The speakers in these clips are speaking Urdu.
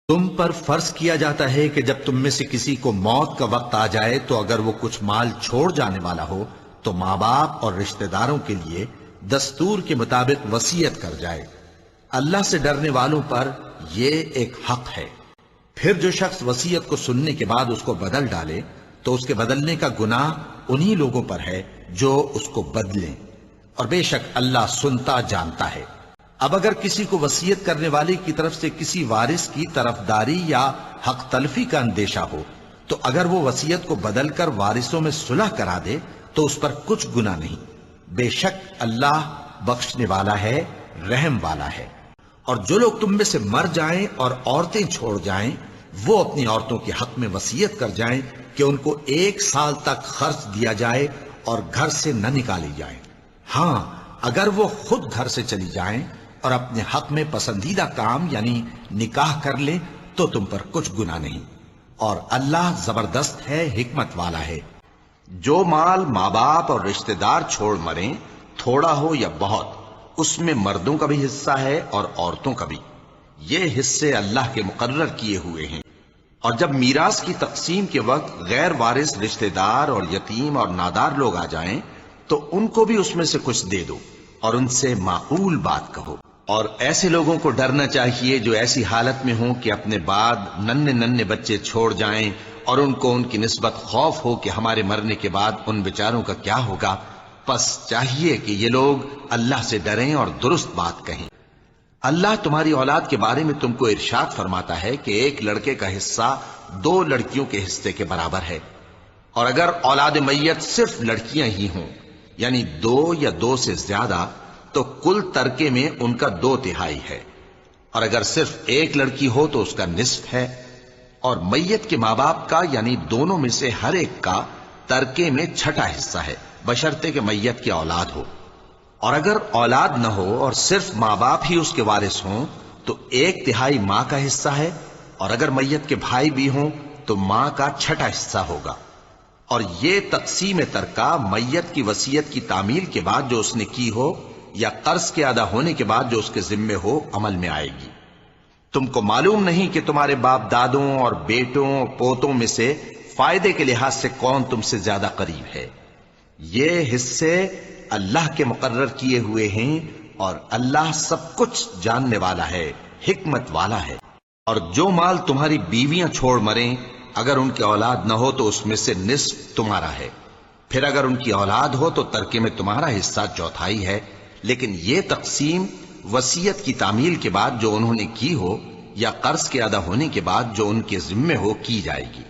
تم پر فرض کیا جاتا ہے کہ جب تم میں سے کسی کو موت کا وقت آ جائے تو اگر وہ کچھ مال چھوڑ جانے والا ہو تو ماں باپ اور رشتہ داروں کے لیے دستور کے مطابق وصیت کر جائے۔ اللہ سے ڈرنے والوں پر یہ ایک حق ہے۔ پھر جو شخص وصیت کو سننے کے بعد اس کو بدل ڈالے تو اس کے بدلنے کا گناہ انہی لوگوں پر ہے جو اس کو بدلیں، اور بے شک اللہ سنتا جانتا ہے۔ اب اگر کسی کو وصیت کرنے والے کی طرف سے کسی وارث کی طرفداری یا حق تلفی کا اندیشہ ہو تو اگر وہ وصیت کو بدل کر وارثوں میں صلح کرا دے تو اس پر کچھ گناہ نہیں، بے شک اللہ بخشنے والا ہے، رحم والا ہے۔ اور جو لوگ تم میں سے مر جائیں اور عورتیں چھوڑ جائیں وہ اپنی عورتوں کے حق میں وصیت کر جائیں کہ ان کو 1 سال تک خرچ دیا جائے اور گھر سے نہ نکالی جائیں۔ ہاں اگر وہ خود گھر سے چلی جائیں اور اپنے حق میں پسندیدہ کام یعنی نکاح کر لیں تو تم پر کچھ گناہ نہیں، اور اللہ زبردست ہے، حکمت والا ہے۔ جو مال ماں باپ اور رشتہ دار چھوڑ مریں، تھوڑا ہو یا بہت، اس میں مردوں کا بھی حصہ ہے اور عورتوں کا بھی۔ یہ حصے اللہ کے مقرر کیے ہوئے ہیں۔ اور جب میراث کی تقسیم کے وقت غیر وارث رشتہ دار اور یتیم اور نادار لوگ آ جائیں تو ان کو بھی اس میں سے کچھ دے دو اور ان سے معقول بات کہو۔ اور ایسے لوگوں کو ڈرنا چاہیے جو ایسی حالت میں ہوں کہ اپنے بعد ننھے بچے چھوڑ جائیں اور ان کو ان کی نسبت خوف ہو کہ ہمارے مرنے کے بعد ان بیچاروں کا کیا ہوگا۔ پس چاہیے کہ یہ لوگ اللہ سے ڈریں اور درست بات کہیں۔ اللہ تمہاری اولاد کے بارے میں تم کو ارشاد فرماتا ہے کہ ایک لڑکے کا حصہ 2 لڑکیوں کے حصے کے برابر ہے، اور اگر اولاد میت صرف لڑکیاں ہی ہوں یعنی 2 یا 2 سے زیادہ تو کل ترکے میں ان کا 2/3 ہے، اور اگر صرف ایک لڑکی ہو تو اس کا نصف ہے، اور میت کے ماں باپ کا یعنی دونوں میں سے ہر ایک کا ترکے میں 6واں حصہ ہے، بشرطے کہ میت کی اولاد ہو۔ اور اگر اولاد نہ ہو اور صرف ماں باپ ہی اس کے وارث ہوں تو 1/3 ماں کا حصہ ہے، اور اگر میت کے بھائی بھی ہوں تو ماں کا 6واں حصہ ہوگا۔ اور یہ تقسیم ترکہ میت کی وصیت کی تعمیل کے بعد جو اس نے کی ہو یا قرض کے ادا ہونے کے بعد جو اس کے ذمے ہو عمل میں آئے گی۔ تم کو معلوم نہیں کہ تمہارے باپ دادوں اور بیٹوں پوتوں میں سے فائدے کے لحاظ سے کون تم سے زیادہ قریب ہے۔ یہ حصے اللہ کے مقرر کیے ہوئے ہیں، اور اللہ سب کچھ جاننے والا ہے، حکمت والا ہے۔ اور جو مال تمہاری بیویاں چھوڑ مریں اگر ان کی اولاد نہ ہو تو اس میں سے نصف تمہارا ہے، پھر اگر ان کی اولاد ہو تو ترکے میں تمہارا حصہ 1/4 ہے، لیکن یہ تقسیم وصیت کی تعمیل کے بعد جو انہوں نے کی ہو یا قرض کے ادا ہونے کے بعد جو ان کے ذمے ہو کی جائے گی۔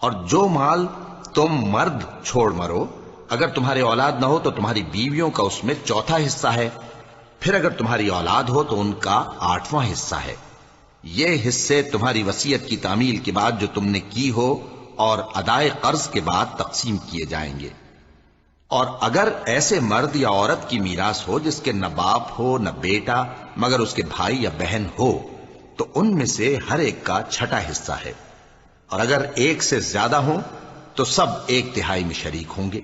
اور جو مال تم مرد چھوڑ مرو اگر تمہارے اولاد نہ ہو تو تمہاری بیویوں کا اس میں 1/4 حصہ ہے، پھر اگر تمہاری اولاد ہو تو ان کا 8واں حصہ ہے۔ یہ حصے تمہاری وصیت کی تعمیل کے بعد جو تم نے کی ہو اور ادائے قرض کے بعد تقسیم کیے جائیں گے۔ اور اگر ایسے مرد یا عورت کی میراث ہو جس کے نہ باپ ہو نہ بیٹا مگر اس کے بھائی یا بہن ہو تو ان میں سے ہر ایک کا 6واں حصہ ہے، اور اگر ایک سے زیادہ ہوں تو سب 1/3 میں شریک ہوں گے۔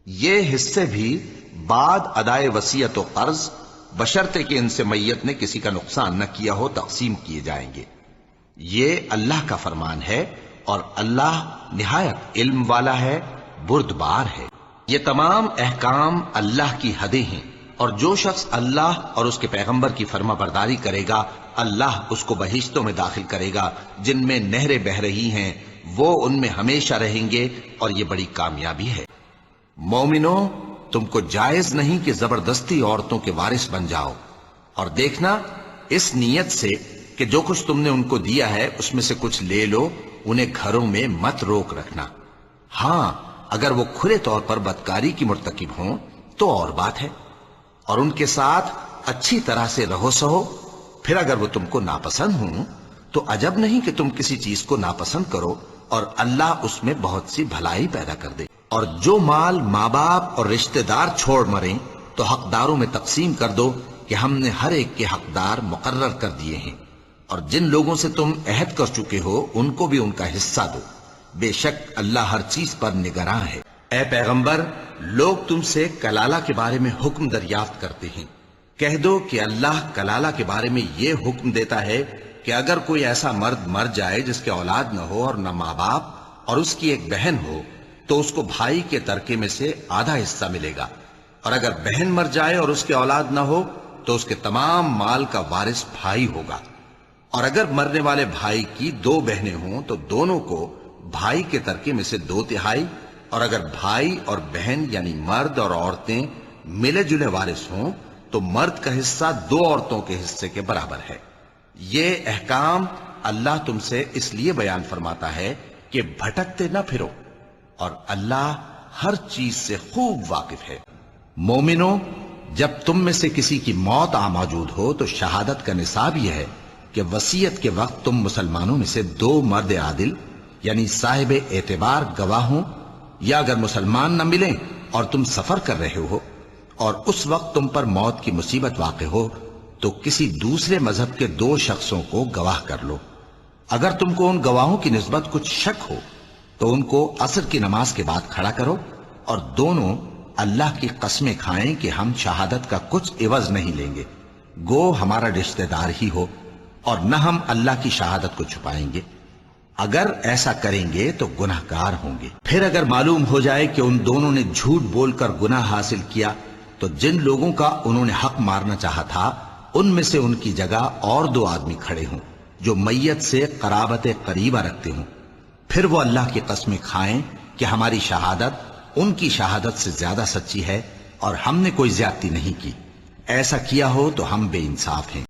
یہ حصے بھی بعد ادائے وصیت و قرض بشرطے کہ ان سے میت نے کسی کا نقصان نہ کیا ہو تقسیم کیے جائیں گے۔ یہ اللہ کا فرمان ہے، اور اللہ نہایت علم والا ہے، بردبار ہے۔ یہ تمام احکام اللہ کی حدیں ہیں، اور جو شخص اللہ اور اس کے پیغمبر کی فرما برداری کرے گا اللہ اس کو بہشتوں میں داخل کرے گا جن میں نہریں بہہ رہی ہیں، وہ ان میں ہمیشہ رہیں گے، اور یہ بڑی کامیابی ہے۔ مومنو، تم کو جائز نہیں کہ زبردستی عورتوں کے وارث بن جاؤ، اور دیکھنا اس نیت سے کہ جو کچھ تم نے ان کو دیا ہے اس میں سے کچھ لے لو، انہیں گھروں میں مت روک رکھنا۔ ہاں اگر وہ کھلے طور پر بدکاری کی مرتکب ہوں تو اور بات ہے، اور ان کے ساتھ اچھی طرح سے رہو سہو۔ پھر اگر وہ تم کو ناپسند ہوں تو عجب نہیں کہ تم کسی چیز کو ناپسند کرو، اور اللہ اس میں بہت سی بھلائی پیدا کر دے۔ اور جو مال ماں باپ اور رشتہ دار چھوڑ مریں تو حقداروں میں تقسیم کر دو کہ ہم نے ہر ایک کے حقدار مقرر کر دیے ہیں، اور جن لوگوں سے تم عہد کر چکے ہو ان کو بھی ان کا حصہ دو، بے شک اللہ ہر چیز پر نگراں ہے۔ اے پیغمبر، لوگ تم سے کلالہ کے بارے میں حکم دریافت کرتے ہیں، کہہ دو کہ اللہ کلالہ کے بارے میں یہ حکم دیتا ہے کہ اگر کوئی ایسا مرد مر جائے جس کے اولاد نہ ہو اور نہ ماں باپ اور اس کی ایک بہن ہو تو اس کو بھائی کے ترکے میں سے آدھا حصہ ملے گا، اور اگر بہن مر جائے اور اس کے اولاد نہ ہو تو اس کے تمام مال کا وارث بھائی ہوگا، اور اگر مرنے والے بھائی کی 2 بہنیں ہوں تو دونوں کو بھائی کے ترکے میں سے 2/3، اور اگر بھائی اور بہن یعنی مرد اور عورتیں ملے جلے وارث ہوں تو مرد کا حصہ 2 عورتوں کے حصے کے برابر ہے۔ یہ احکام اللہ تم سے اس لیے بیان فرماتا ہے کہ بھٹکتے نہ پھرو، اور اللہ ہر چیز سے خوب واقف ہے۔ مومنو، جب تم میں سے کسی کی موت موجود ہو تو شہادت کا نصاب یہ ہے کہ وصیت کے وقت تم مسلمانوں میں سے 2 مرد عادل یعنی صاحب اعتبار گواہ ہوں، یا اگر مسلمان نہ ملیں اور تم سفر کر رہے ہو اور اس وقت تم پر موت کی مصیبت واقع ہو تو کسی دوسرے مذہب کے 2 شخصوں کو گواہ کر لو۔ اگر تم کو ان گواہوں کی نسبت کچھ شک ہو تو ان کو عصر کی نماز کے بعد کھڑا کرو، اور دونوں اللہ کی قسمیں کھائیں کہ ہم شہادت کا کچھ عوض نہیں لیں گے، گو ہمارا رشتہ دار ہی ہو، اور نہ ہم اللہ کی شہادت کو چھپائیں گے۔ اگر ایسا کریں گے تو گناہ گار ہوں گے۔ پھر اگر معلوم ہو جائے کہ ان دونوں نے جھوٹ بول کر گناہ حاصل کیا تو جن لوگوں کا انہوں نے حق مارنا چاہا تھا ان میں سے ان کی جگہ اور 2 آدمی کھڑے ہوں جو میت سے قرابت قریبہ رکھتے ہوں، پھر وہ اللہ کی قسمیں کھائیں کہ ہماری شہادت ان کی شہادت سے زیادہ سچی ہے اور ہم نے کوئی زیادتی نہیں کی۔ ایسا کیا ہو تو ہم بے انصاف ہیں۔